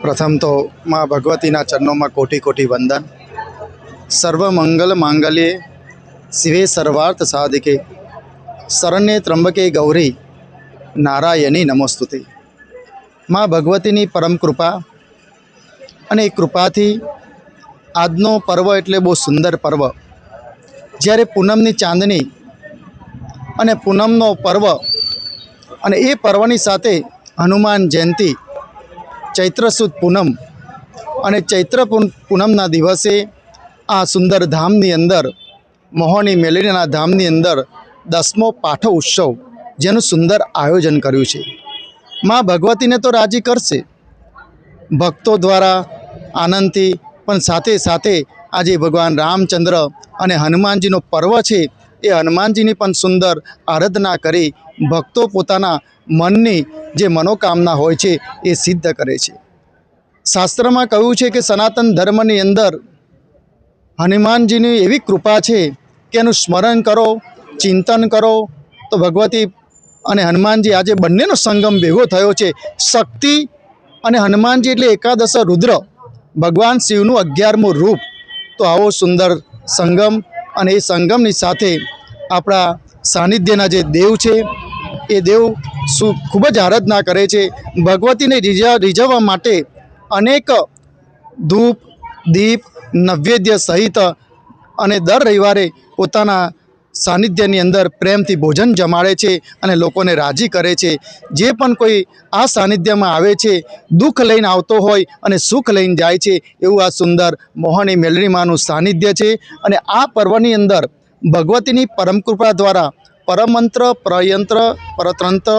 प्रथम तो माँ भगवती चरणों में कोटि कोटि वंदन। सर्वमंगल मांगल्ये शिवे सर्वार्थ साधिके शरण्ये त्र्यंबके गौरी नारायणी नमोस्तुते। माँ भगवती परम कृपा अने कृपा थी आजनो पर्व एटले बहुत सुंदर पर्व। ज्यारे पूनमनी चांदनी अने पूनमनो पर्व अने ए पर्वनी साथे हनुमान जयंती चैत्र सुद पूनम अने चैत्र पूनमना दिवसे आ सुंदर धामनी अंदर मोहनी मेलडीना धामनी अंदर 10मो पाठ उत्सव जेनु सुंदर आयोजन कर्युं छे। माँ भगवती ने तो राजी करशे भक्तों द्वारा आनंदथी, पण साथे साथे आज भगवान रामचंद्र अने हनुमानजीनो पर्व छे ए हनुमानजीनी पण सुंदर आराधना करी भक्तों पोताना मननी जे मनोकामना होय छे ए सिद्ध करे छे। शास्त्र में कह्युं छे कि सनातन धर्मनी अंदर हनुमानजीनी एवी कृपा छे कि एनुं स्मरण करो, चिंतन करो तो भगवती अने हनुमानजी आज बंनेनो संगम भेगो थयो छे। शक्ति अने हनुमानजी एटले एकादश रुद्र भगवान शिवनुं 11मुं रूप। तो आवो सुंदर संगम अने ए संगमनी साथे आपणा सानिध्यना जे देव छे ए देव खूब ज आराधना करे छे। भगवतीने રીઝવવા માટે अनेक धूप दीप नैवेद्य सहित अने दर रविवारे पोताना सानिध्यनी अंदर प्रेमथी भोजन जमाड़े छे अने लोकोने राजी करे छे। जे पण कोई आ सानिध्यमां आवे छे दुख लईने आवतो होय अने सुख लईने जाय छे एवुं आ सुंदर मोहनी मेलडी मानुं सानिध्य छे। अने आ पर्वनी अंदर भगवतीनी परम कृपा द्वारा परमंत्र परयंत्र परतंत्र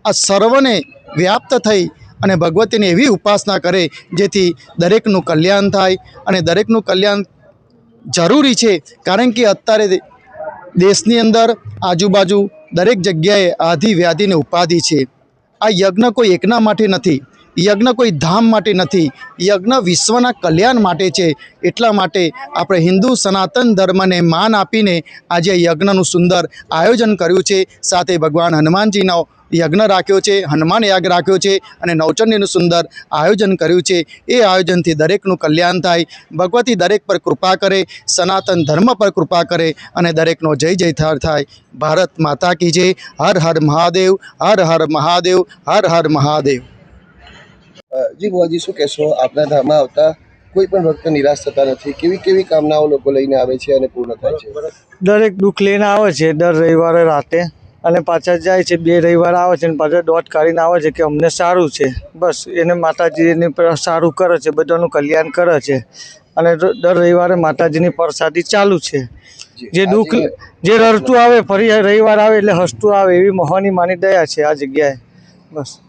आ सर्वने व्याप्त थई अने भगवतीनी एवी उपासना करे जेथी दरेकनुं कल्याण थाय। अने दरेकनुं कल्याण जरूरी छे कारण के अत्यारे देशनी अंदर आजूबाजू दरेक जग्याए आदि व्याधि ने उपाधि छे। आ यज्ञ कोई एकना माटे नथी, यज्ञ कोई धाम माटे नथी, यज्ञ विश्वना कल्याण माटे छे। एटला माटे आपणे हिंदू सनातन धर्म ने मान आपीने आज यज्ञनुं सुंदर आयोजन कर्युं छे। साथे भगवान हनुमानजीनो यज्ञ राख्यो छे, हनुमान याग राख्यो छे अने नवचंडीनुं सुंदर आयोजन कर्युं छे। ए आयोजनथी दरेकनुं कल्याण थाय, भगवती दरेक पर कृपा करे, सनातन धर्म पर कृपा करे अने दरेकनो जय जयकार थाय। भारत माता की जय। हर हर महादेव, हर हर महादेव, हर हर महादेव। जी बुआजी शू कहो आपना धाम में आवता कोई पण भक्त निराश थता नथी? केवी केवी कामनाओ लोको लईने आवे छे अने पूर्ण थाय छे? दरेक दुख लईने आवे छे दर रविवारे राते अने पाछा जाय छे। 2 रविवार आवे छे अने पाछा दौड़ काढीने आवे छे कि अमने सारूं छे। बस एने माताजीनी सारूं करे छे, बधानुं कल्याण करे छे अने दर रविवारे माताजीनी प्रसादी चालू छे। जे दुख जे रड़तुं आवे फरी रविवार आवे એટલે હસતું આવે એવી મોહની માની દયા છે આ જગ્યાએ। बस